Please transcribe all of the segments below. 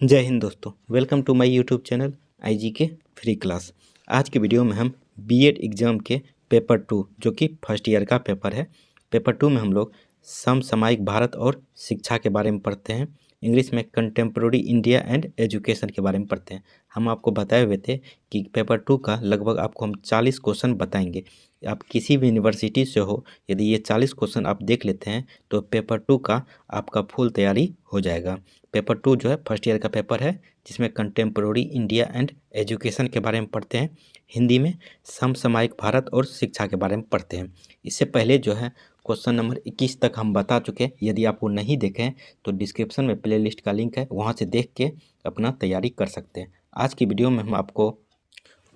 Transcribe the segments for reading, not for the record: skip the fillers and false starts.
जय हिंद दोस्तों, welcome to my YouTube channel IG के फ्री क्लास। आज के वीडियो में हम बीएड एग्ज़ाम के पेपर 2 जो कि फर्स्ट ईयर का पेपर है। पेपर 2 में हम लोग समसामयिक भारत और शिक्षा के बारे में पढ़ते हैं। इंग्लिश में कंटेम्प्रोरी इंडिया एंड एजुकेशन के बारे में पढ़ते हैं। हम आपको बताए हुए थे कि पेपर 2 का लगभग आपको हम 40 क्वेश्चन बताएंगे। आप किसी भी यूनिवर्सिटी से हो, यदि ये 40 क्वेश्चन आप देख लेते हैं तो पेपर 2 का आपका फुल तैयारी हो जाएगा। पेपर 2 जो है फर्स्ट ईयर का पेपर है, जिसमें कंटेम्प्रोरी इंडिया एंड एजुकेशन के बारे में पढ़ते हैं। हिंदी में समसामयिक भारत और शिक्षा के बारे में पढ़ते हैं। इससे पहले जो है क्वेश्चन नंबर 21 तक हम बता चुके हैं। यदि आप वो नहीं देखें तो डिस्क्रिप्शन में प्लेलिस्ट का लिंक है, वहाँ से देख के अपना तैयारी कर सकते हैं। आज की वीडियो में हम आपको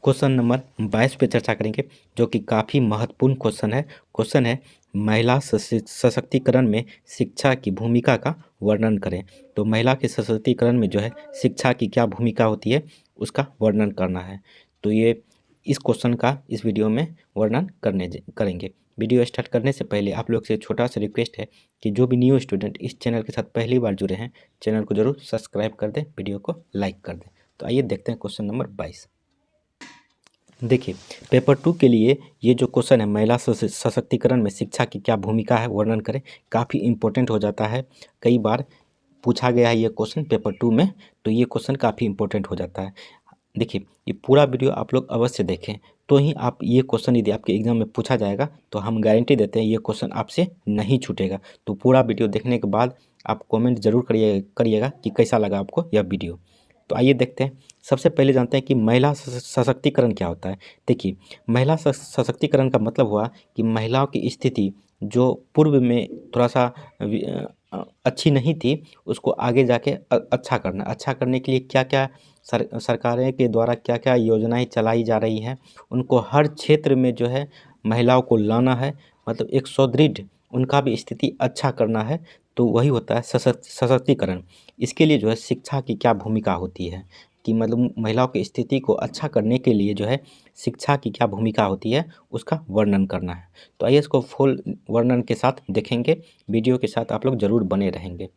क्वेश्चन नंबर 22 पे चर्चा करेंगे, जो कि काफ़ी महत्वपूर्ण क्वेश्चन है महिला सशक्तिकरण में शिक्षा की भूमिका का वर्णन करें। तो महिला के सशक्तिकरण में जो है शिक्षा की क्या भूमिका होती है उसका वर्णन करना है। तो ये इस क्वेश्चन का इस वीडियो में वर्णन करेंगे। वीडियो स्टार्ट करने से पहले आप लोग से छोटा सा रिक्वेस्ट है कि जो भी न्यू स्टूडेंट इस चैनल के साथ पहली बार जुड़े हैं, चैनल को जरूर सब्सक्राइब कर दें, वीडियो को लाइक कर दें। तो आइए देखते हैं क्वेश्चन नंबर 22। देखिए, पेपर 2 के लिए ये जो क्वेश्चन है महिला सशक्तिकरण में शिक्षा की क्या भूमिका है वर्णन करें, काफ़ी इम्पोर्टेंट हो जाता है। कई बार पूछा गया है ये क्वेश्चन पेपर 2 में, तो ये क्वेश्चन काफ़ी इम्पोर्टेंट हो जाता है। देखिए, ये पूरा वीडियो आप लोग अवश्य देखें, तो ही आप ये क्वेश्चन यदि आपके एग्जाम में पूछा जाएगा तो हम गारंटी देते हैं ये क्वेश्चन आपसे नहीं छूटेगा। तो पूरा वीडियो देखने के बाद आप कमेंट जरूर करिएगा कि कैसा लगा आपको यह वीडियो। तो आइए देखते हैं। सबसे पहले जानते हैं कि महिला सशक्तिकरण क्या होता है। देखिए, महिला सशक्तिकरण का मतलब हुआ कि महिलाओं की स्थिति जो पूर्व में थोड़ा सा अच्छी नहीं थी, उसको आगे जाके अच्छा करने के लिए क्या क्या सरकारें के द्वारा क्या क्या योजनाएं चलाई जा रही हैं, उनको हर क्षेत्र में जो है महिलाओं को लाना है, मतलब एक सुदृढ़ उनका भी स्थिति अच्छा करना है। तो वही होता है सशक्तिकरण। इसके लिए जो है शिक्षा की क्या भूमिका होती है कि मतलब महिलाओं की स्थिति को अच्छा करने के लिए जो है शिक्षा की क्या भूमिका होती है उसका वर्णन करना है। तो आइए इसको फुल वर्णन के साथ देखेंगे, वीडियो के साथ आप लोग ज़रूर बने रहेंगे।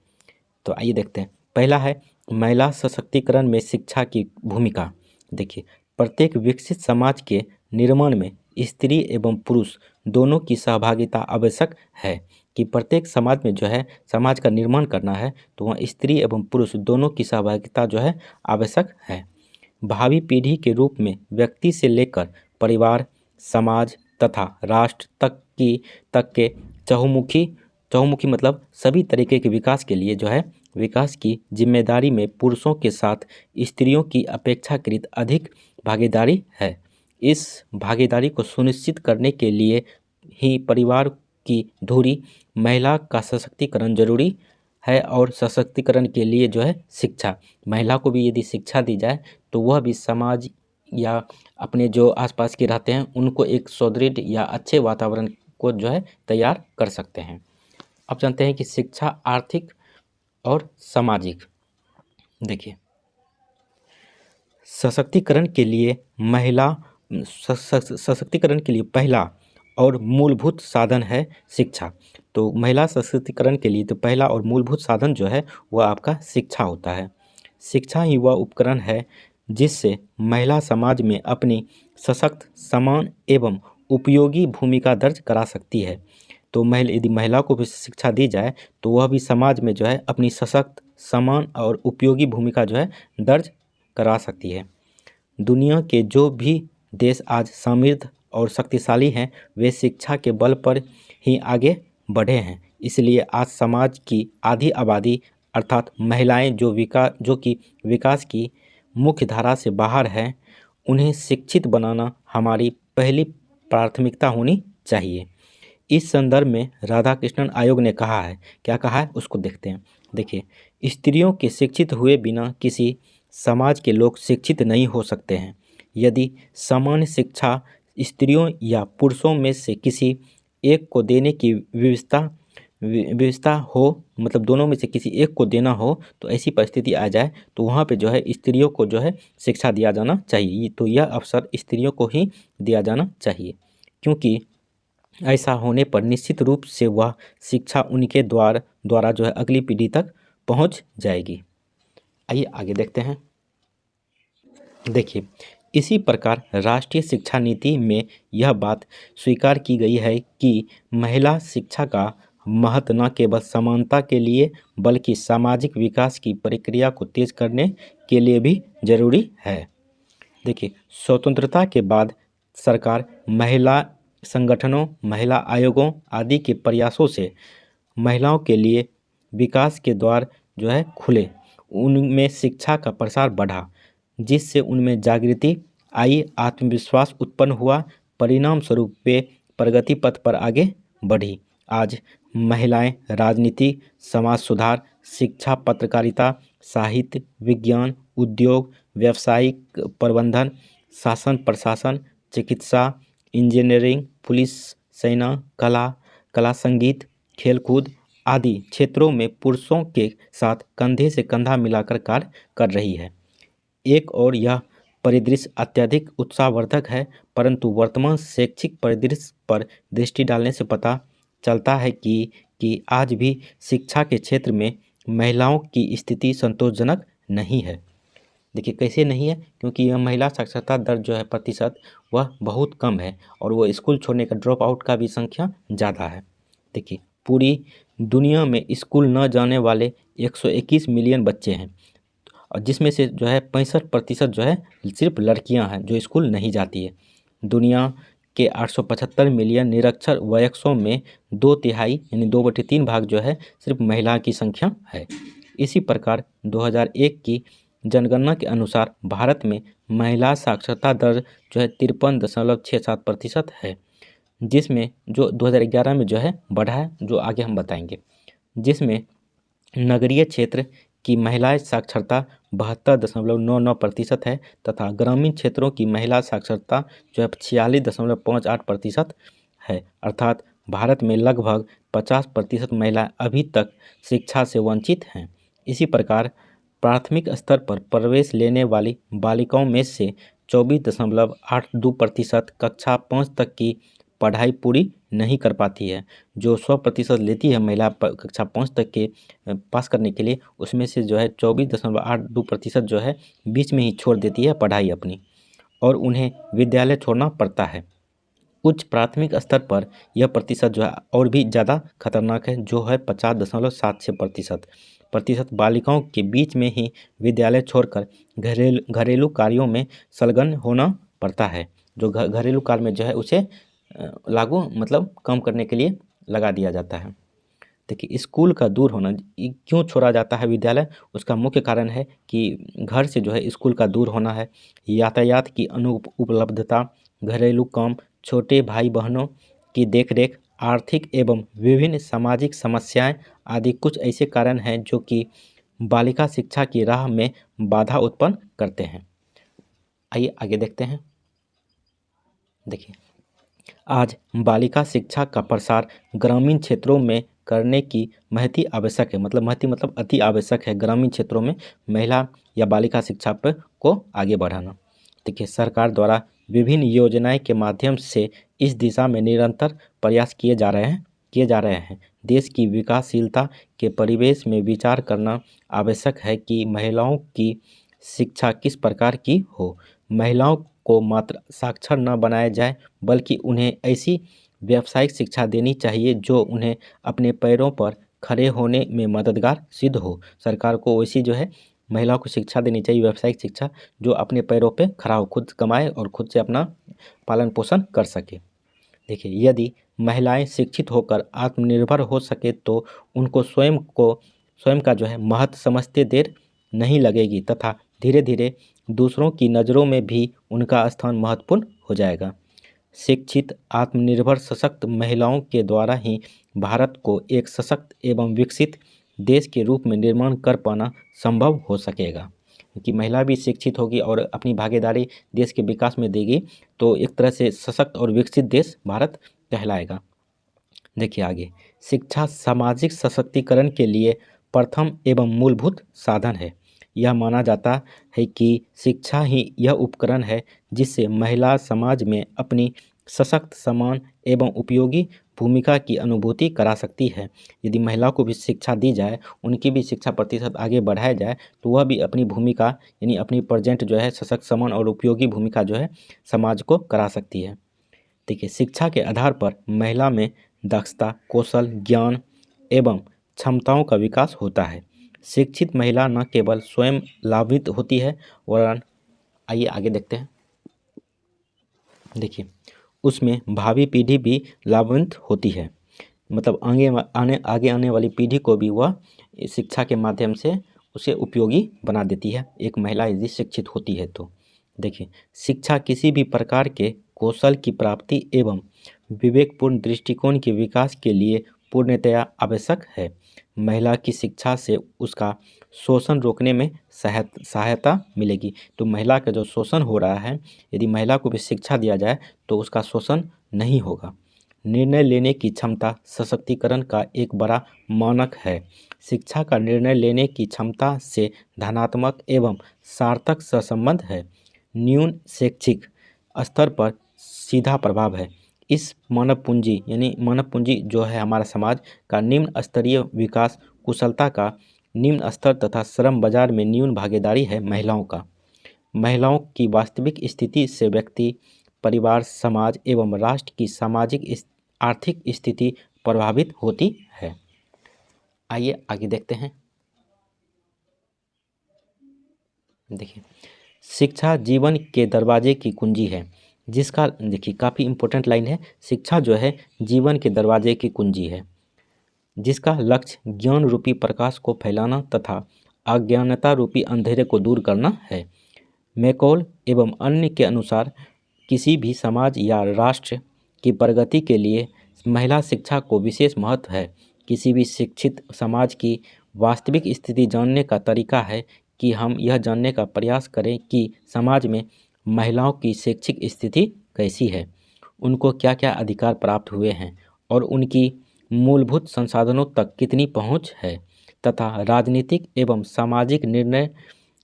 तो आइए देखते हैं। पहला है महिला सशक्तिकरण में शिक्षा की भूमिका। देखिए, प्रत्येक विकसित समाज के निर्माण में स्त्री एवं पुरुष दोनों की सहभागिता आवश्यक है। कि प्रत्येक समाज में जो है समाज का निर्माण करना है तो वहाँ स्त्री एवं पुरुष दोनों की सहभागिता जो है आवश्यक है। भावी पीढ़ी के रूप में व्यक्ति से लेकर परिवार, समाज तथा राष्ट्र तक के चहुमुखी मतलब सभी तरीके के विकास के लिए जो है विकास की जिम्मेदारी में पुरुषों के साथ स्त्रियों की अपेक्षाकृत अधिक भागीदारी है। इस भागीदारी को सुनिश्चित करने के लिए ही परिवार की धुरी महिला का सशक्तिकरण जरूरी है। और सशक्तिकरण के लिए जो है शिक्षा, महिला को भी यदि शिक्षा दी जाए तो वह भी समाज या अपने जो आसपास के रहते हैं उनको एक सुदृढ़ या अच्छे वातावरण को जो है तैयार कर सकते हैं। अब जानते हैं कि शिक्षा आर्थिक और सामाजिक। देखिए, सशक्तिकरण के लिए सशक्तिकरण के लिए पहला और मूलभूत साधन है शिक्षा। तो महिला सशक्तिकरण के लिए तो पहला और मूलभूत साधन जो है वह आपका शिक्षा होता है। शिक्षा ही वह उपकरण है जिससे महिला समाज में अपनी सशक्त, समान एवं उपयोगी भूमिका दर्ज करा सकती है। तो यदि महिला को भी शिक्षा दी जाए तो वह भी समाज में जो है अपनी सशक्त, समान और उपयोगी भूमिका जो है दर्ज करा सकती है। दुनिया के जो भी देश आज समृद्ध और शक्तिशाली हैं वे शिक्षा के बल पर ही आगे बढ़े हैं। इसलिए आज समाज की आधी आबादी अर्थात महिलाएं जो कि विकास की मुख्य धारा से बाहर हैं, उन्हें शिक्षित बनाना हमारी पहली प्राथमिकता होनी चाहिए। इस संदर्भ में राधाकृष्णन आयोग ने कहा है, क्या कहा है उसको देखते हैं। देखिए, स्त्रियों के शिक्षित हुए बिना किसी समाज के लोग शिक्षित नहीं हो सकते हैं। यदि समान शिक्षा स्त्रियों या पुरुषों में से किसी एक को देने की व्यवस्था हो, मतलब दोनों में से किसी एक को देना हो, तो ऐसी परिस्थिति आ जाए तो वहाँ पे जो है स्त्रियों को जो है शिक्षा दिया जाना चाहिए। तो यह अवसर स्त्रियों को ही दिया जाना चाहिए, क्योंकि ऐसा होने पर निश्चित रूप से वह शिक्षा उनके द्वारा जो है अगली पीढ़ी तक पहुंच जाएगी। आइए आगे देखते हैं। देखिए, इसी प्रकार राष्ट्रीय शिक्षा नीति में यह बात स्वीकार की गई है कि महिला शिक्षा का महत्व न केवल समानता के लिए बल्कि सामाजिक विकास की प्रक्रिया को तेज करने के लिए भी जरूरी है। देखिए, स्वतंत्रता के बाद सरकार महिला संगठनों, महिला आयोगों आदि के प्रयासों से महिलाओं के लिए विकास के द्वार जो है खुले, उनमें शिक्षा का प्रसार बढ़ा, जिससे उनमें जागृति आई, आत्मविश्वास उत्पन्न हुआ। परिणाम स्वरूप वे प्रगति पथ पर आगे बढ़ी। आज महिलाएं राजनीति, समाज सुधार, शिक्षा, पत्रकारिता, साहित्य, विज्ञान, उद्योग, व्यावसायिक प्रबंधन, शासन प्रशासन, चिकित्सा, इंजीनियरिंग, पुलिस, सेना, कला संगीत, खेलकूद आदि क्षेत्रों में पुरुषों के साथ कंधे से कंधा मिलाकर कार्य कर रही है। एक और यह परिदृश्य अत्यधिक उत्साहवर्धक है, परंतु वर्तमान शैक्षिक परिदृश्य पर दृष्टि डालने से पता चलता है कि आज भी शिक्षा के क्षेत्र में महिलाओं की स्थिति संतोषजनक नहीं है। देखिए, कैसे नहीं है, क्योंकि यह महिला साक्षरता दर जो है प्रतिशत वह बहुत कम है और वो स्कूल छोड़ने का ड्रॉप आउट का भी संख्या ज़्यादा है। देखिए, पूरी दुनिया में स्कूल न जाने वाले 121 मिलियन बच्चे हैं और जिसमें से जो है 65% जो है सिर्फ लड़कियां हैं जो स्कूल नहीं जाती है। दुनिया के 875 मिलियन निरक्षर वयस्कों में 2/3 यानी 2/3 भाग जो है सिर्फ महिला की संख्या है। इसी प्रकार 2001 की जनगणना के अनुसार भारत में महिला साक्षरता दर जो है 53.67% है, जिसमें जो 2011 में जो है बढ़ा है, जो आगे हम बताएंगे। जिसमें नगरीय क्षेत्र की महिला साक्षरता 72.99% है तथा ग्रामीण क्षेत्रों की महिला साक्षरता जो है 46.58% है। अर्थात भारत में लगभग 50% महिला अभी तक शिक्षा से वंचित हैं। इसी प्रकार प्राथमिक स्तर पर प्रवेश लेने वाली बालिकाओं में से 24.82% कक्षा 5 तक की पढ़ाई पूरी नहीं कर पाती है। जो 100% लेती है महिला कक्षा 5 तक के पास करने के लिए, उसमें से जो है 24.82% जो है बीच में ही छोड़ देती है पढ़ाई अपनी और उन्हें विद्यालय छोड़ना पड़ता है। उच्च प्राथमिक स्तर पर यह प्रतिशत जो है और भी ज़्यादा खतरनाक है, जो है 50.76% बालिकाओं के बीच में ही विद्यालय छोड़कर घरेलू कार्यों में संलग्न होना पड़ता है। जो घरेलू कार्य में जो है उसे लागू मतलब कम करने के लिए लगा दिया जाता है। देखिए, स्कूल का दूर होना क्यों छोड़ा जाता है विद्यालय, उसका मुख्य कारण है कि घर से जो है स्कूल का दूर होना है, यातायात की अनुपलब्धता, घरेलू काम, छोटे भाई बहनों की देखरेख, आर्थिक एवं विभिन्न सामाजिक समस्याएं आदि कुछ ऐसे कारण हैं जो कि बालिका शिक्षा की राह में बाधा उत्पन्न करते हैं। आइए आगे देखते हैं। देखिए, आज बालिका शिक्षा का प्रसार ग्रामीण क्षेत्रों में करने की महती आवश्यक है, मतलब अति आवश्यक है ग्रामीण क्षेत्रों में महिला या बालिका शिक्षा पर को आगे बढ़ाना। देखिए, सरकार द्वारा विभिन्न योजनाएं के माध्यम से इस दिशा में निरंतर प्रयास किए जा रहे हैं। देश की विकासशीलता के परिवेश में विचार करना आवश्यक है कि महिलाओं की शिक्षा किस प्रकार की हो। महिलाओं को मात्र साक्षर न बनाया जाए, बल्कि उन्हें ऐसी व्यावसायिक शिक्षा देनी चाहिए जो उन्हें अपने पैरों पर खड़े होने में मददगार सिद्ध हो। सरकार को वैसी जो है महिलाओं को शिक्षा देनी चाहिए, व्यावसायिक शिक्षा, जो अपने पैरों पे खड़ा हो, खुद कमाए और खुद से अपना पालन पोषण कर सके। देखिए, यदि महिलाएं शिक्षित होकर आत्मनिर्भर हो सके तो उनको स्वयं का जो है महत्व समझते देर नहीं लगेगी तथा धीरे धीरे दूसरों की नज़रों में भी उनका स्थान महत्वपूर्ण हो जाएगा। शिक्षित, आत्मनिर्भर, सशक्त महिलाओं के द्वारा ही भारत को एक सशक्त एवं विकसित देश के रूप में निर्माण कर पाना संभव हो सकेगा। कि महिला भी शिक्षित होगी और अपनी भागीदारी देश के विकास में देगी तो एक तरह से सशक्त और विकसित देश भारत कहलाएगा। देखिए आगे, शिक्षा सामाजिक सशक्तिकरण के लिए प्रथम एवं मूलभूत साधन है। यह माना जाता है कि शिक्षा ही यह उपकरण है जिससे महिला समाज में अपनी सशक्त, समान एवं उपयोगी भूमिका की अनुभूति करा सकती है। यदि महिलाओं को भी शिक्षा दी जाए, उनकी भी शिक्षा प्रतिशत आगे बढ़ाया जाए, तो वह भी अपनी भूमिका यानी अपनी प्रेजेंट जो है सशक्त, समान और उपयोगी भूमिका जो है समाज को करा सकती है। देखिए, शिक्षा के आधार पर महिला में दक्षता, कौशल, ज्ञान एवं क्षमताओं का विकास होता है। शिक्षित महिला न केवल स्वयं लाभान्वित होती है, वरन आइए आगे देखते हैं। देखिए, उसमें भावी पीढ़ी भी लाभान्वित होती है, मतलब आगे आने वाली पीढ़ी को भी वह शिक्षा के माध्यम से उसे उपयोगी बना देती है, एक महिला यदि शिक्षित होती है तो। देखिए, शिक्षा किसी भी प्रकार के कौशल की प्राप्ति एवं विवेकपूर्ण दृष्टिकोण के विकास के लिए पूर्णतया आवश्यक है। महिला की शिक्षा से उसका शोषण रोकने में सहायता मिलेगी। तो महिला का जो शोषण हो रहा है, यदि महिला को भी शिक्षा दिया जाए तो उसका शोषण नहीं होगा। निर्णय लेने की क्षमता सशक्तिकरण का एक बड़ा मानक है। शिक्षा का निर्णय लेने की क्षमता से धनात्मक एवं सार्थक सहसंबंध है। न्यून शैक्षिक स्तर पर सीधा प्रभाव है। इस मानव पूंजी यानी मानव पूंजी जो है हमारा समाज का निम्न स्तरीय विकास, कुशलता का निम्न स्तर तथा श्रम बाजार में न्यून भागीदारी है महिलाओं का। महिलाओं की वास्तविक स्थिति से व्यक्ति, परिवार, समाज एवं राष्ट्र की सामाजिक आर्थिक स्थिति प्रभावित होती है। आइए आगे देखते हैं। देखिए, शिक्षा जीवन के दरवाजे की कुंजी है, जिसका देखिए काफ़ी इम्पोर्टेंट लाइन है। शिक्षा जो है जीवन के दरवाजे की कुंजी है, जिसका लक्ष्य ज्ञान रूपी प्रकाश को फैलाना तथा अज्ञानता रूपी अंधेरे को दूर करना है। मैकॉल एवं अन्य के अनुसार किसी भी समाज या राष्ट्र की प्रगति के लिए महिला शिक्षा को विशेष महत्व है। किसी भी शिक्षित समाज की वास्तविक स्थिति जानने का तरीका है कि हम यह जानने का प्रयास करें कि समाज में महिलाओं की शैक्षिक स्थिति कैसी है, उनको क्या क्या अधिकार प्राप्त हुए हैं और उनकी मूलभूत संसाधनों तक कितनी पहुंच है तथा राजनीतिक एवं सामाजिक निर्णय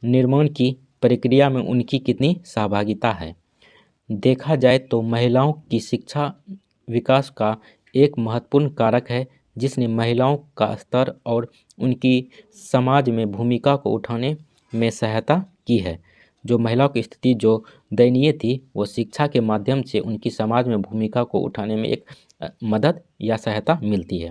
निर्माण की प्रक्रिया में उनकी कितनी सहभागिता है। देखा जाए तो महिलाओं की शिक्षा विकास का एक महत्वपूर्ण कारक है, जिसने महिलाओं का स्तर और उनकी समाज में भूमिका को उठाने में सहायता की है। जो महिलाओं की स्थिति जो दयनीय थी, वो शिक्षा के माध्यम से उनकी समाज में भूमिका को उठाने में एक मदद या सहायता मिलती है।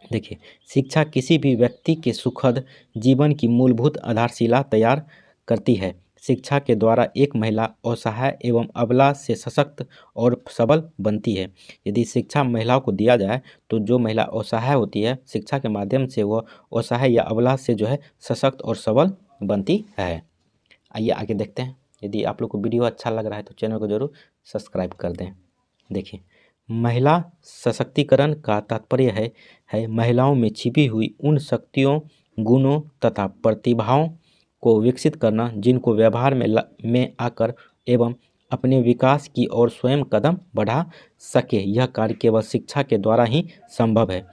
देखिए, शिक्षा किसी भी व्यक्ति के सुखद जीवन की मूलभूत आधारशिला तैयार करती है। शिक्षा के द्वारा एक महिला असहाय एवं अबला से सशक्त और सबल बनती है। यदि शिक्षा महिलाओं को दिया जाए तो जो महिला असहाय होती है, शिक्षा के माध्यम से वह असहाय या अबला से जो है सशक्त और सबल बनती है। आइए आगे देखते हैं। यदि आप लोग को वीडियो अच्छा लग रहा है तो चैनल को जरूर सब्सक्राइब कर दें। देखिए, महिला सशक्तिकरण का तात्पर्य है महिलाओं में छिपी हुई उन शक्तियों, गुणों तथा प्रतिभाओं को विकसित करना जिनको व्यवहार में आकर एवं अपने विकास की ओर स्वयं कदम बढ़ा सके। यह कार्य केवल शिक्षा के द्वारा ही संभव है।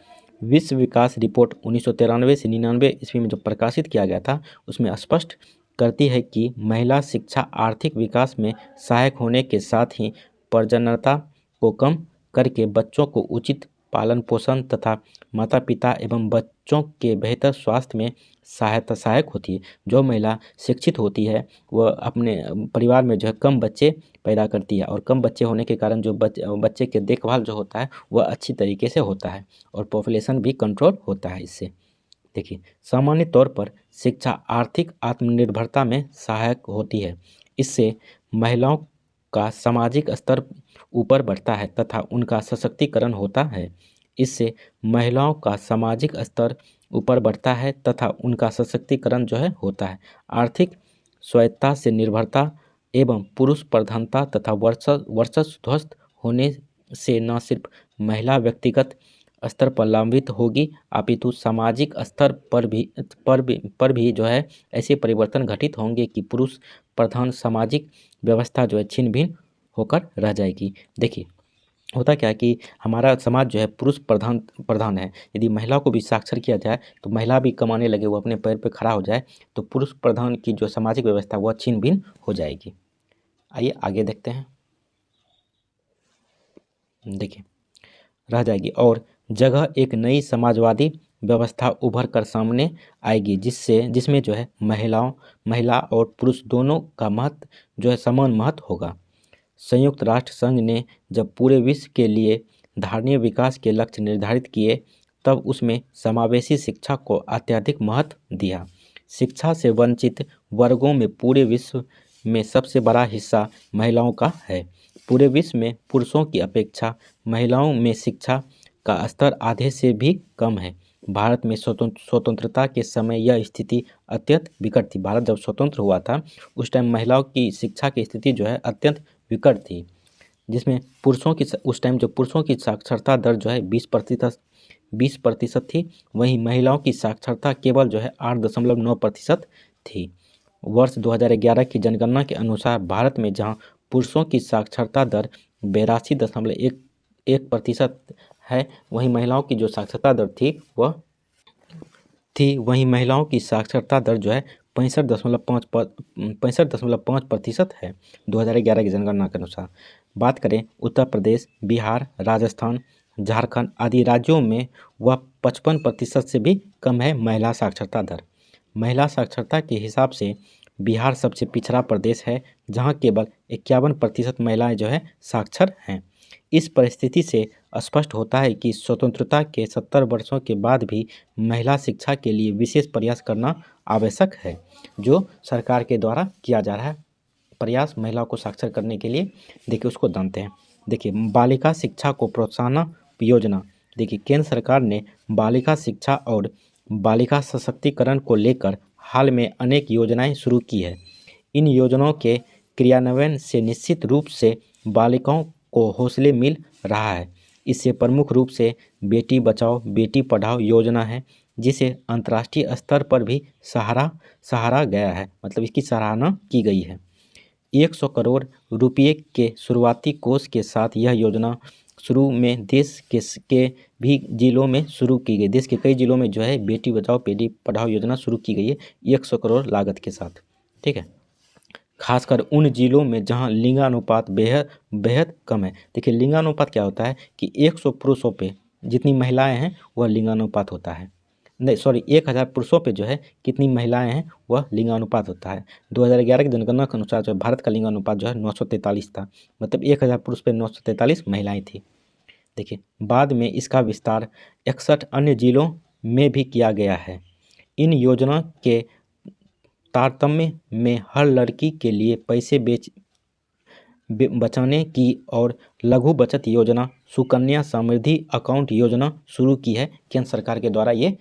विश्व विकास रिपोर्ट 1993 से 99 ईस्वी में जो प्रकाशित किया गया था, उसमें स्पष्ट करती है कि महिला शिक्षा आर्थिक विकास में सहायक होने के साथ ही प्रजननता को कम करके बच्चों को उचित पालन पोषण तथा माता पिता एवं बच्चों के बेहतर स्वास्थ्य में सहायक होती है। जो महिला शिक्षित होती है वह अपने परिवार में जो है कम बच्चे पैदा करती है, और कम बच्चे होने के कारण जो बच्चे के देखभाल जो होता है वह अच्छी तरीके से होता है और पॉपुलेशन भी कंट्रोल होता है इससे। देखिए, सामान्य तौर पर शिक्षा आर्थिक आत्मनिर्भरता में सहायक होती है। इससे महिलाओं का सामाजिक स्तर ऊपर बढ़ता है तथा उनका सशक्तिकरण होता है। इससे महिलाओं का सामाजिक स्तर ऊपर बढ़ता है तथा उनका सशक्तिकरण जो है होता है। आर्थिक स्वायत्तता से निर्भरता एवं पुरुष प्रधानता तथा वर्चस्व ध्वस्त होने से न सिर्फ महिला व्यक्तिगत स्तर पर लाभान्वित होगी, अपितु सामाजिक स्तर पर भी जो है ऐसे परिवर्तन घटित होंगे कि पुरुष प्रधान सामाजिक व्यवस्था जो है छिन्न भिन्न होकर रह जाएगी। देखिए, होता क्या है कि हमारा समाज जो है पुरुष प्रधान है। यदि महिला को भी साक्षर किया जाए तो महिला भी कमाने लगे, वो अपने पैर पे खड़ा हो जाए, तो पुरुष प्रधान की जो सामाजिक व्यवस्था वह छिन्न भिन्न हो जाएगी। आइए आगे देखते हैं। देखिए, रह जाएगी और जगह एक नई समाजवादी व्यवस्था उभर कर सामने आएगी, जिसमें जो है महिला और पुरुष दोनों का महत्व जो है समान महत्व होगा। संयुक्त राष्ट्र संघ ने जब पूरे विश्व के लिए धारणीय विकास के लक्ष्य निर्धारित किए तब उसमें समावेशी शिक्षा को अत्यधिक महत्व दिया। शिक्षा से वंचित वर्गों में पूरे विश्व में सबसे बड़ा हिस्सा महिलाओं का है। पूरे विश्व में पुरुषों की अपेक्षा महिलाओं में शिक्षा का स्तर आधे से भी कम है। भारत में स्वतंत्रता के समय यह स्थिति अत्यंत विकट थी। भारत जब स्वतंत्र हुआ था उस टाइम महिलाओं की शिक्षा की स्थिति जो है अत्यंत विकट थी, जिसमें उस टाइम जो पुरुषों की साक्षरता दर जो है 20% थी, वहीं महिलाओं की साक्षरता केवल जो है 8.9% थी। वर्ष 2011 की जनगणना के अनुसार भारत में जहां पुरुषों की साक्षरता दर 82.1% है, वहीं महिलाओं की जो साक्षरता दर वहीं महिलाओं की साक्षरता दर जो है 65.5% है 2011 की जनगणना के अनुसार। बात करें उत्तर प्रदेश, बिहार, राजस्थान, झारखंड आदि राज्यों में वह 55% से भी कम है महिला साक्षरता दर। महिला साक्षरता के हिसाब से बिहार सबसे पिछड़ा प्रदेश है, जहां केवल 51% महिलाएं जो है साक्षर हैं। इस परिस्थिति से स्पष्ट होता है कि स्वतंत्रता के 70 वर्षों के बाद भी महिला शिक्षा के लिए विशेष प्रयास करना आवश्यक है, जो सरकार के द्वारा किया जा रहा है प्रयास महिलाओं को साक्षर करने के लिए। देखिए उसको जानते हैं। देखिए बालिका शिक्षा को प्रोत्साहन योजना। देखिए केंद्र सरकार ने बालिका शिक्षा और बालिका सशक्तिकरण को लेकर हाल में अनेक योजनाएं शुरू की है। इन योजनाओं के क्रियान्वयन से निश्चित रूप से बालिकाओं को हौसले मिल रहा है। इससे प्रमुख रूप से बेटी बचाओ बेटी पढ़ाओ योजना है, जिसे अंतर्राष्ट्रीय स्तर पर भी सराहा गया है, मतलब इसकी सराहना की गई है। 100 करोड़ रुपये के शुरुआती कोष के साथ यह योजना शुरू में देश के भी जिलों में शुरू की गई। देश के कई जिलों में जो है बेटी बचाओ बेटी पढ़ाओ योजना शुरू की गई है 100 करोड़ लागत के साथ। ठीक है, खासकर उन जिलों में जहां लिंगानुपात बेहद कम है। देखिए लिंगानुपात क्या होता है कि 100 पुरुषों पे जितनी महिलाएं हैं वह लिंगानुपात होता है। नहीं सॉरी 1000 पुरुषों पे जो है कितनी महिलाएं हैं वह लिंगानुपात होता है। 2011 की जनगणना के अनुसार जो भारत का लिंगानुपात जो है 943 था, मतलब 1000 पुरुष पे 943 महिलाएं थी। देखिए बाद में इसका विस्तार 61 अन्य जिलों में भी किया गया है। इन योजना के तारतम्य में हर लड़की के लिए पैसे बचाने की और लघु बचत योजना सुकन्या समृद्धि अकाउंट योजना शुरू की है। केंद्र सरकार के द्वारा ये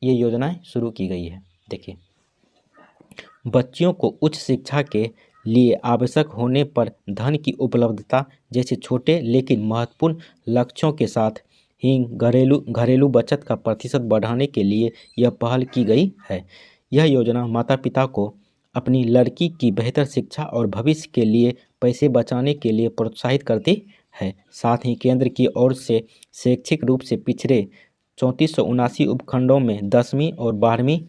योजनाएं शुरू की गई है। देखिए बच्चियों को उच्च शिक्षा के लिए आवश्यक होने पर धन की उपलब्धता जैसे छोटे लेकिन महत्वपूर्ण लक्ष्यों के साथ ही घरेलू बचत का प्रतिशत बढ़ाने के लिए यह पहल की गई है। यह योजना माता पिता को अपनी लड़की की बेहतर शिक्षा और भविष्य के लिए पैसे बचाने के लिए प्रोत्साहित करती है। साथ ही केंद्र की ओर से शैक्षिक रूप से पिछड़े 3479 उपखंडों में 10वीं और 12वीं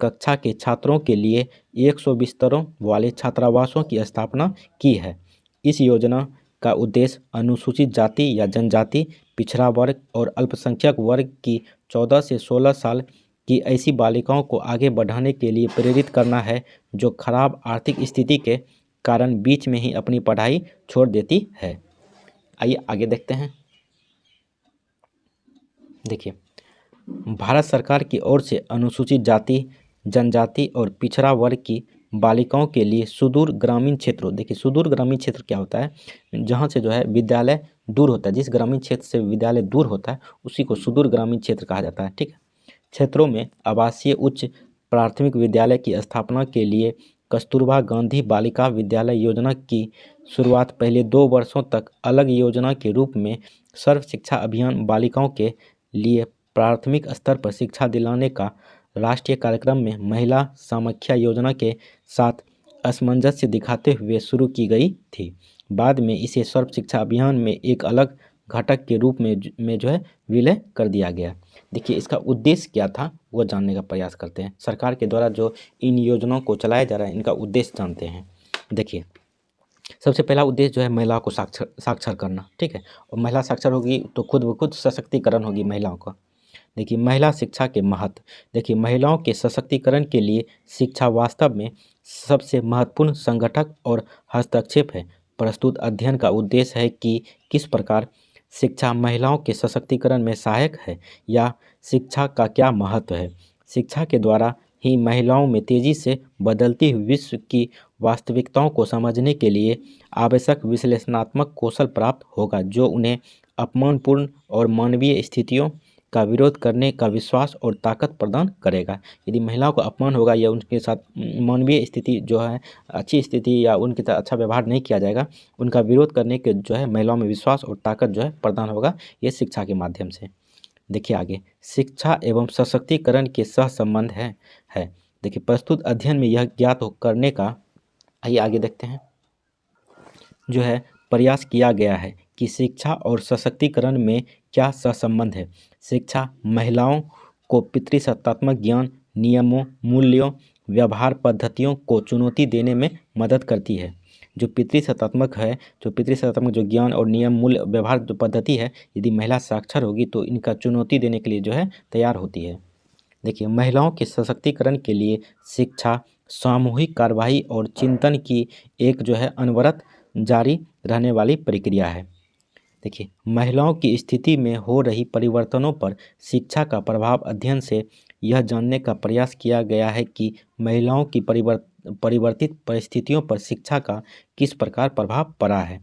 कक्षा के छात्रों के लिए 100 बिस्तरों वाले छात्रावासों की स्थापना की है। इस योजना का उद्देश्य अनुसूचित जाति या जनजाति, पिछड़ा वर्ग और अल्पसंख्यक वर्ग की 14 से 16 साल की ऐसी बालिकाओं को आगे बढ़ाने के लिए प्रेरित करना है जो खराब आर्थिक स्थिति के कारण बीच में ही अपनी पढ़ाई छोड़ देती है। आइए आगे देखते हैं। देखिए भारत सरकार की ओर से अनुसूचित जाति, जनजाति और पिछड़ा वर्ग की बालिकाओं के लिए सुदूर ग्रामीण क्षेत्रों, देखिए सुदूर ग्रामीण क्षेत्र क्या होता है, जहाँ से जो है विद्यालय दूर होता है, जिस ग्रामीण क्षेत्र से विद्यालय दूर होता है उसी को सुदूर ग्रामीण क्षेत्र कहा जाता है। ठीक है, क्षेत्रों में आवासीय उच्च प्राथमिक विद्यालय की स्थापना के लिए कस्तूरबा गांधी बालिका विद्यालय योजना की शुरुआत पहले 2 वर्षों तक अलग योजना के रूप में सर्व शिक्षा अभियान बालिकाओं के लिए प्राथमिक स्तर पर शिक्षा दिलाने का राष्ट्रीय कार्यक्रम में महिला समाख्या योजना के साथ असमंजस्य दिखाते हुए शुरू की गई थी। बाद में इसे सर्व शिक्षा अभियान में एक अलग घटक के रूप में जो है विलय कर दिया गया। देखिए इसका उद्देश्य क्या था वो जानने का प्रयास करते हैं। सरकार के द्वारा जो इन योजनाओं को चलाया जा रहा है इनका उद्देश्य जानते हैं। देखिए सबसे पहला उद्देश्य जो है महिलाओं को साक्षर करना, ठीक है। और महिला साक्षर होगी तो खुद ब खुद सशक्तिकरण होगी महिलाओं का। देखिए महिला शिक्षा के महत्व, देखिए महिलाओं के सशक्तिकरण के लिए शिक्षा वास्तव में सबसे महत्वपूर्ण संगठक और हस्तक्षेप है। प्रस्तुत अध्ययन का उद्देश्य है कि किस प्रकार शिक्षा महिलाओं के सशक्तिकरण में सहायक है या शिक्षा का क्या महत्व है। शिक्षा के द्वारा ही महिलाओं में तेजी से बदलती हुई विश्व की वास्तविकताओं को समझने के लिए आवश्यक विश्लेषणात्मक कौशल प्राप्त होगा, जो उन्हें अपमानपूर्ण और मानवीय स्थितियों का विरोध करने का विश्वास और ताकत प्रदान करेगा। यदि महिलाओं को अपमान होगा या उनके साथ मानवीय स्थिति जो है अच्छी स्थिति या उनके साथ अच्छा व्यवहार नहीं किया जाएगा, उनका विरोध करने के जो है महिलाओं में विश्वास और ताकत जो है प्रदान होगा, ये शिक्षा के माध्यम से। देखिए आगे, शिक्षा एवं सशक्तिकरण के सहसंबंध है। देखिए प्रस्तुत अध्ययन में यह ज्ञात करने का, आइए आगे देखते हैं, जो है प्रयास किया गया है कि शिक्षा और सशक्तिकरण में क्या सहसंबंध है। शिक्षा महिलाओं को पितृसत्तात्मक ज्ञान, नियमों, मूल्यों, व्यवहार पद्धतियों को चुनौती देने में मदद करती है। जो पितृसत्तात्मक है, जो पितृसत्तात्मक जो ज्ञान और नियम, मूल्य, व्यवहार जो पद्धति है, यदि महिला साक्षर होगी तो इनका चुनौती देने के लिए जो है तैयार होती है। देखिए महिलाओं के सशक्तिकरण के लिए शिक्षा सामूहिक कार्रवाई और चिंतन की एक जो है अनवरत जारी रहने वाली प्रक्रिया है। देखिए महिलाओं की स्थिति में हो रही परिवर्तनों पर शिक्षा का प्रभाव अध्ययन से यह जानने का प्रयास किया गया है कि महिलाओं की परिवर्तित परिस्थितियों पर शिक्षा का किस प्रकार प्रभाव पड़ा है।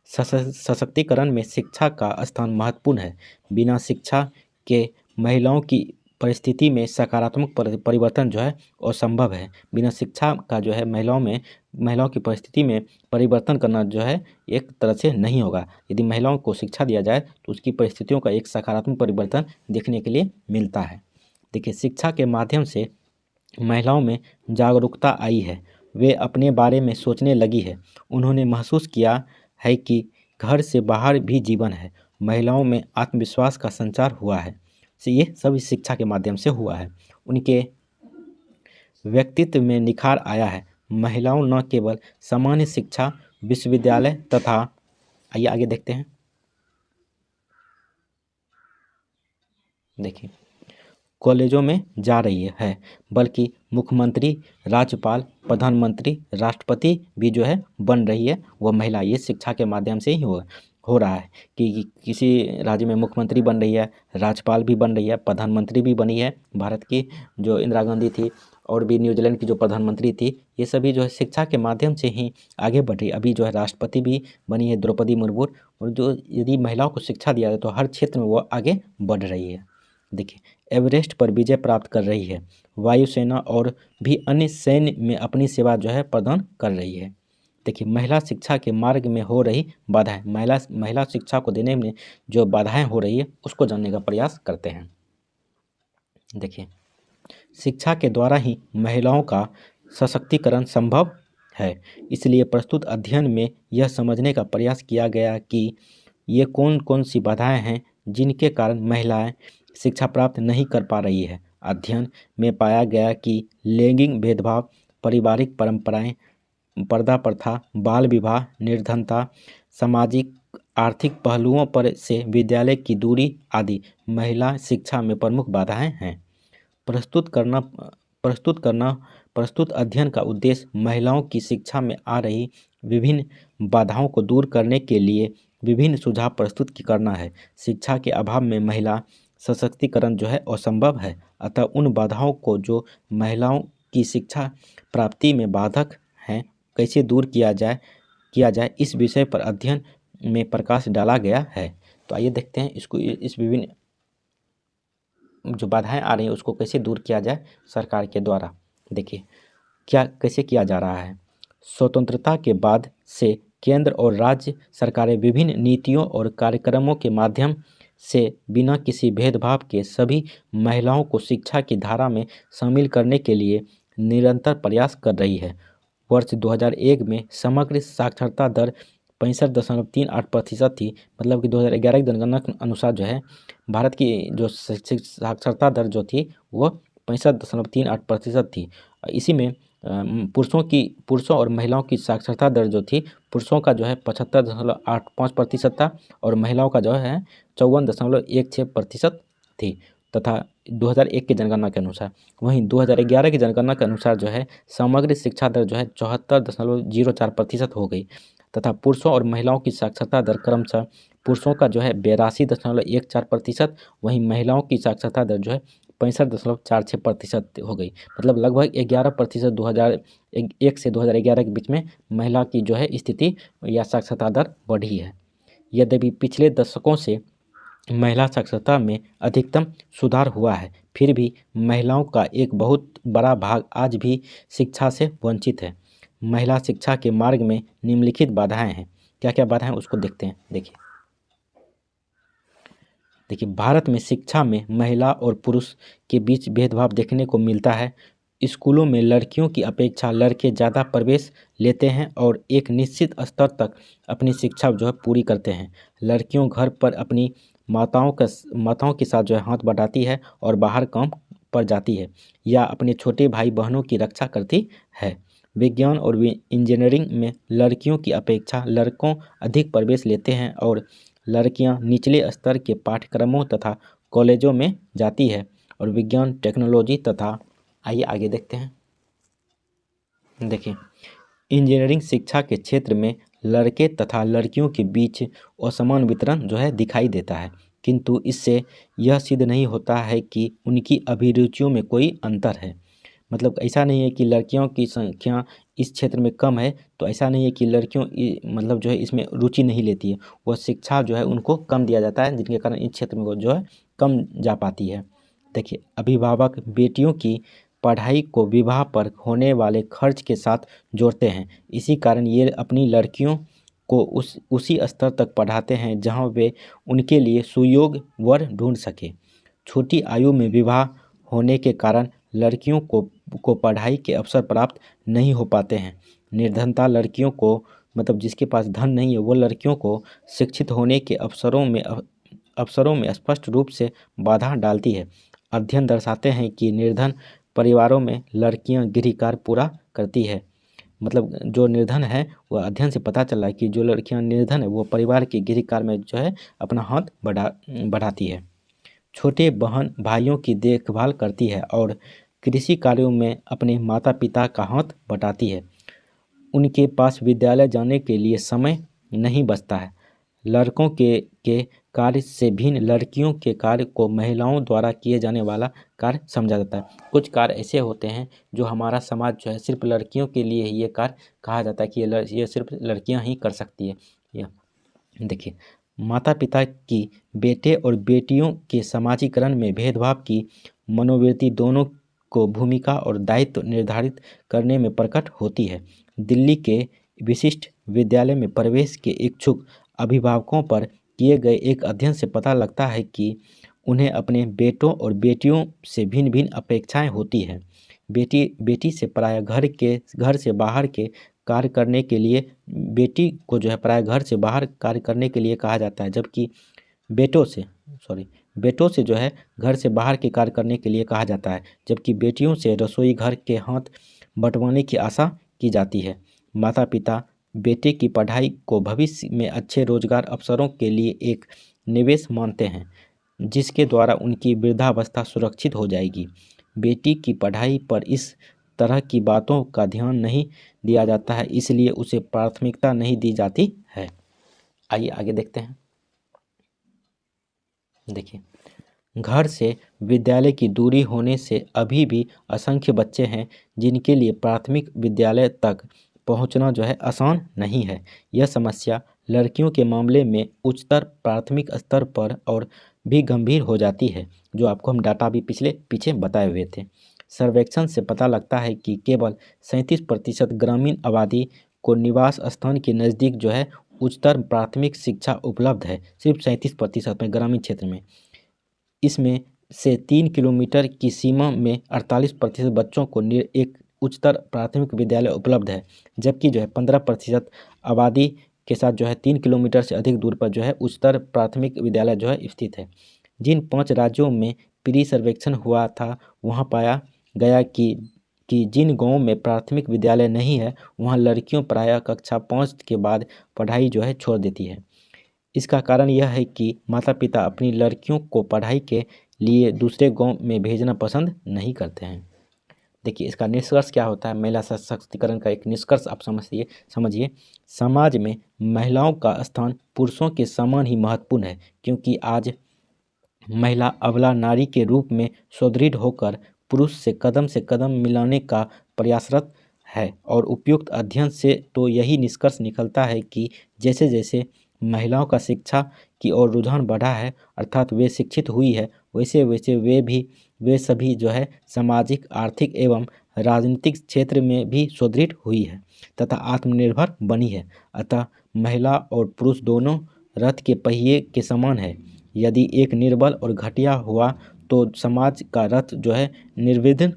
सशक्तिकरण में शिक्षा का स्थान महत्वपूर्ण है। बिना शिक्षा के महिलाओं की परिस्थिति में सकारात्मक परिवर्तन जो है असंभव है। बिना शिक्षा का जो है महिलाओं की परिस्थिति में परिवर्तन करना जो है एक तरह से नहीं होगा। यदि महिलाओं को शिक्षा दिया जाए तो उसकी परिस्थितियों का एक सकारात्मक परिवर्तन देखने के लिए मिलता है। देखिए शिक्षा के माध्यम से महिलाओं में जागरूकता आई है, वे अपने बारे में सोचने लगी है। उन्होंने महसूस किया है कि घर से बाहर भी जीवन है। महिलाओं में आत्मविश्वास का संचार हुआ है। ये सब इस शिक्षा के माध्यम से हुआ है। उनके व्यक्तित्व में निखार आया है। महिलाओं न केवल सामान्य शिक्षा, विश्वविद्यालय तथा, आइए आगे देखते हैं, देखिए कॉलेजों में जा रही है, बल्कि मुख्यमंत्री, राज्यपाल, प्रधानमंत्री, राष्ट्रपति भी जो है बन रही है वह महिला। ये शिक्षा के माध्यम से ही हो रहा है कि किसी राज्य में मुख्यमंत्री बन रही है, राज्यपाल भी बन रही है, प्रधानमंत्री भी बनी है। भारत की जो इंदिरा गांधी थी और भी न्यूजीलैंड की जो प्रधानमंत्री थी, ये सभी जो है शिक्षा के माध्यम से ही आगे बढ़ रही है। अभी जो है राष्ट्रपति भी बनी है द्रौपदी मुर्मू। और जो यदि महिलाओं को शिक्षा दिया जाए तो हर क्षेत्र में वो आगे बढ़ रही है। देखिए एवरेस्ट पर विजय प्राप्त कर रही है। वायुसेना और भी अन्य सैन्य में अपनी सेवा जो है प्रदान कर रही है। देखिए महिला शिक्षा के मार्ग में हो रही बाधाएं, महिला शिक्षा को देने में जो बाधाएं हो रही है उसको जानने का प्रयास करते हैं। देखिए शिक्षा के द्वारा ही महिलाओं का सशक्तिकरण संभव है। इसलिए प्रस्तुत अध्ययन में यह समझने का प्रयास किया गया कि ये कौन कौन सी बाधाएं हैं जिनके कारण महिलाएं शिक्षा प्राप्त नहीं कर पा रही है। अध्ययन में पाया गया कि लैंगिक भेदभाव, पारिवारिक परंपराएं, पर्दा प्रथा, बाल विवाह, निर्धनता, सामाजिक आर्थिक पहलुओं पर से विद्यालय की दूरी आदि महिला शिक्षा में प्रमुख बाधाएं हैं। प्रस्तुत अध्ययन का उद्देश्य महिलाओं की शिक्षा में आ रही विभिन्न बाधाओं को दूर करने के लिए विभिन्न सुझाव प्रस्तुत करना है। शिक्षा के अभाव में महिला सशक्तिकरण जो है असंभव है। अतः उन बाधाओं को जो महिलाओं की शिक्षा प्राप्ति में बाधक हैं कैसे दूर किया जाए इस विषय पर अध्ययन में प्रकाश डाला गया है। तो आइए देखते हैं इसको, इस विभिन्न जो बाधाएं आ रही हैं उसको कैसे दूर किया जाए सरकार के द्वारा। देखिए क्या कैसे किया जा रहा है। स्वतंत्रता के बाद से केंद्र और राज्य सरकारें विभिन्न नीतियों और कार्यक्रमों के माध्यम से बिना किसी भेदभाव के सभी महिलाओं को शिक्षा की धारा में शामिल करने के लिए निरंतर प्रयास कर रही है। वर्ष 2001 में समग्र साक्षरता दर 65.38% थी। मतलब कि 2011 की जनगणना के अनुसार जो है भारत की जो साक्षरता दर जो थी वो 65.38% थी। इसी में पुरुषों और महिलाओं की साक्षरता दर जो थी, पुरुषों का जो है 75.85% था और महिलाओं का जो है 54.16% थी तथा 2001 की जनगणना के अनुसार। वहीं 2011 की जनगणना के अनुसार जो है समग्र शिक्षा दर जो है 74.04% हो गई तथा पुरुषों और महिलाओं की साक्षरता दर क्रमशः पुरुषों का जो है 82.14%, वहीं महिलाओं की साक्षरता दर जो है 65.46% हो गई। मतलब लगभग 11% 2001 से 2011 के बीच में महिला की जो है स्थिति या साक्षरता दर बढ़ी है। यद्यपि पिछले दशकों से महिला साक्षरता में अधिकतम सुधार हुआ है, फिर भी महिलाओं का एक बहुत बड़ा भाग आज भी शिक्षा से वंचित है। महिला शिक्षा के मार्ग में निम्नलिखित बाधाएं हैं। क्या क्या बाधाएं उसको देखते हैं। देखिए भारत में शिक्षा में महिला और पुरुष के बीच भेदभाव देखने को मिलता है। स्कूलों में लड़कियों की अपेक्षा लड़के ज़्यादा प्रवेश लेते हैं और एक निश्चित स्तर तक अपनी शिक्षा जो है पूरी करते हैं। लड़कियों घर पर अपनी माताओं के साथ जो है हाथ बटाती है और बाहर काम पर जाती है या अपने छोटे भाई बहनों की रक्षा करती है। विज्ञान और इंजीनियरिंग में लड़कियों की अपेक्षा लड़कों अधिक प्रवेश लेते हैं और लड़कियां निचले स्तर के पाठ्यक्रमों तथा कॉलेजों में जाती है और विज्ञान टेक्नोलॉजी तथा आइए आगे देखते हैं। देखिए इंजीनियरिंग शिक्षा के क्षेत्र में लड़के तथा लड़कियों के बीच असमान वितरण जो है दिखाई देता है, किंतु इससे यह सिद्ध नहीं होता है कि उनकी अभिरुचियों में कोई अंतर है। मतलब ऐसा नहीं है कि लड़कियों की संख्या इस क्षेत्र में कम है तो ऐसा नहीं है कि लड़कियों मतलब जो है इसमें रुचि नहीं लेती है, वह शिक्षा जो है उनको कम दिया जाता है जिनके कारण इस क्षेत्र में वो जो है कम जा पाती है। देखिए अभिभावक बेटियों की पढ़ाई को विवाह पर होने वाले खर्च के साथ जोड़ते हैं, इसी कारण ये अपनी लड़कियों को उसी स्तर तक पढ़ाते हैं जहां वे उनके लिए सुयोग्य वर ढूंढ सके। छोटी आयु में विवाह होने के कारण लड़कियों को पढ़ाई के अवसर प्राप्त नहीं हो पाते हैं। निर्धनता लड़कियों को मतलब जिसके पास धन नहीं है वो लड़कियों को शिक्षित होने के अवसरों में स्पष्ट रूप से बाधा डालती है। अध्ययन दर्शाते हैं कि निर्धन परिवारों में लड़कियां गृह कार्य पूरा करती है। मतलब जो निर्धन है वह अध्ययन से पता चला है कि जो लड़कियां निर्धन है वो परिवार के गृह कार्य में जो है अपना हाथ बढ़ाती है। छोटे बहन भाइयों की देखभाल करती है और कृषि कार्यों में अपने माता पिता का हाथ बटाती है। उनके पास विद्यालय जाने के लिए समय नहीं बचता है। लड़कों के कार्य से भिन्न लड़कियों के कार्य को महिलाओं द्वारा किए जाने वाला कार्य समझा जाता है। कुछ कार्य ऐसे होते हैं जो हमारा समाज जो है सिर्फ लड़कियों के लिए ही ये कार्य कहा जाता है कि ये सिर्फ लड़कियां ही कर सकती है। देखिए माता पिता की बेटे और बेटियों के समाजीकरण में भेदभाव की मनोवृत्ति दोनों को भूमिका और दायित्व निर्धारित करने में प्रकट होती है। दिल्ली के विशिष्ट विद्यालय में प्रवेश के इच्छुक अभिभावकों पर किए गए एक अध्ययन से पता लगता है कि उन्हें अपने बेटों और बेटियों से भिन्न भिन्न अपेक्षाएं होती हैं। बेटी से प्रायः घर से बाहर के कार्य करने के लिए बेटी को जो है प्रायः घर से बाहर कार्य करने के लिए कहा जाता है, जबकि बेटों से जो है घर से बाहर के कार्य करने के लिए कहा जाता है, जबकि बेटियों से रसोई घर के हाथ बंटवाने की आशा की जाती है। माता पिता बेटे की पढ़ाई को भविष्य में अच्छे रोजगार अवसरों के लिए एक निवेश मानते हैं, जिसके द्वारा उनकी वृद्धावस्था सुरक्षित हो जाएगी। बेटी की पढ़ाई पर इस तरह की बातों का ध्यान नहीं दिया जाता है, इसलिए उसे प्राथमिकता नहीं दी जाती है। आइए आगे देखते हैं। देखिए घर से विद्यालय की दूरी होने से अभी भी असंख्य बच्चे हैं जिनके लिए प्राथमिक विद्यालय तक पहुंचना जो है आसान नहीं है। यह समस्या लड़कियों के मामले में उच्चतर प्राथमिक स्तर पर और भी गंभीर हो जाती है, जो आपको हम डाटा भी पीछे बताए हुए थे। सर्वेक्षण से पता लगता है कि केवल 37% ग्रामीण आबादी को निवास स्थान के नज़दीक जो है उच्चतर प्राथमिक शिक्षा उपलब्ध है, सिर्फ 37% में ग्रामीण क्षेत्र में। इसमें से 3 किलोमीटर की सीमा में 48% बच्चों को एक उच्चतर प्राथमिक विद्यालय उपलब्ध है, जबकि जो है 15% आबादी के साथ जो है 3 किलोमीटर से अधिक दूर पर जो है उच्चतर प्राथमिक विद्यालय जो है स्थित है। जिन 5 राज्यों में प्री सर्वेक्षण हुआ था वहाँ पाया गया कि कि जिन गाँवों में प्राथमिक विद्यालय नहीं है वहाँ लड़कियों प्रायः कक्षा 5 के बाद पढ़ाई जो है छोड़ देती है। इसका कारण यह है कि माता पिता अपनी लड़कियों को पढ़ाई के लिए दूसरे गांव में भेजना पसंद नहीं करते हैं। देखिए इसका निष्कर्ष क्या होता है, महिला सशक्तिकरण का एक निष्कर्ष आप समझिए समाज में महिलाओं का स्थान पुरुषों के समान ही महत्वपूर्ण है, क्योंकि आज महिला अबला नारी के रूप में सुदृढ़ होकर पुरुष से कदम मिलाने का प्रयासरत है। और उपयुक्त अध्ययन से तो यही निष्कर्ष निकलता है कि जैसे जैसे महिलाओं का शिक्षा की ओर रुझान बढ़ा है, अर्थात वे शिक्षित हुई है, वैसे वैसे वे सभी जो है सामाजिक, आर्थिक एवं राजनीतिक क्षेत्र में भी सुदृढ़ हुई है तथा आत्मनिर्भर बनी है। अतः महिला और पुरुष दोनों रथ के पहिए के समान है। यदि एक निर्बल और घटिया हुआ तो समाज का रथ जो है निर्विघ्न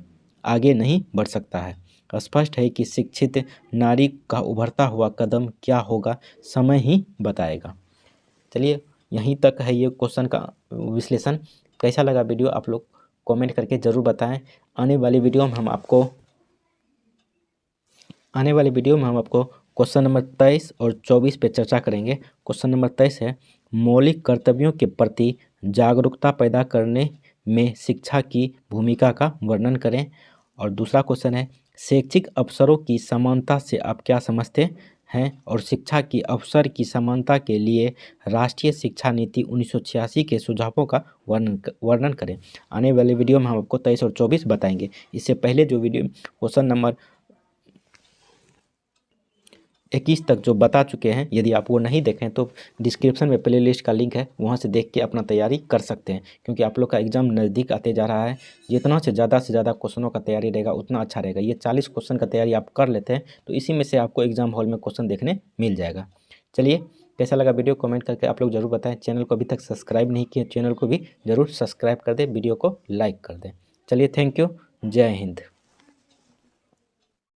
आगे नहीं बढ़ सकता है। स्पष्ट है कि शिक्षित नारी का उभरता हुआ कदम क्या होगा, समय ही बताएगा। चलिए यहीं तक है ये क्वेश्चन का विश्लेषण। कैसा लगा वीडियो आप लोग कमेंट करके ज़रूर बताएं। आने वाली वीडियो में हम आपको क्वेश्चन नंबर 23 और 24 पे चर्चा करेंगे। क्वेश्चन नंबर 23 है मौलिक कर्तव्यों के प्रति जागरूकता पैदा करने में शिक्षा की भूमिका का वर्णन करें। और दूसरा क्वेश्चन है शैक्षिक अवसरों की समानता से आप क्या समझते हैं और शिक्षा की अवसर की समानता के लिए राष्ट्रीय शिक्षा नीति 1986 के सुझावों का वर्णन करें। आने वाले वीडियो में हम आपको 23 और 24 बताएंगे। इससे पहले जो वीडियो क्वेश्चन नंबर 21 तक जो बता चुके हैं, यदि आप वो नहीं देखें तो डिस्क्रिप्शन में प्लेलिस्ट का लिंक है, वहाँ से देख के अपना तैयारी कर सकते हैं। क्योंकि आप लोग का एग्ज़ाम नज़दीक आते जा रहा है, जितना से ज़्यादा क्वेश्चनों का तैयारी रहेगा उतना अच्छा रहेगा। ये 40 क्वेश्चन का तैयारी आप कर लेते हैं तो इसी में से आपको एग्ज़ाम हॉल में क्वेश्चन देखने मिल जाएगा। चलिए कैसा लगा वीडियो कमेंट करके आप लोग ज़रूर बताएं। चैनल को अभी तक सब्सक्राइब नहीं किया, चैनल को भी ज़रूर सब्सक्राइब कर दें, वीडियो को लाइक कर दें। चलिए थैंक यू, जय हिंद।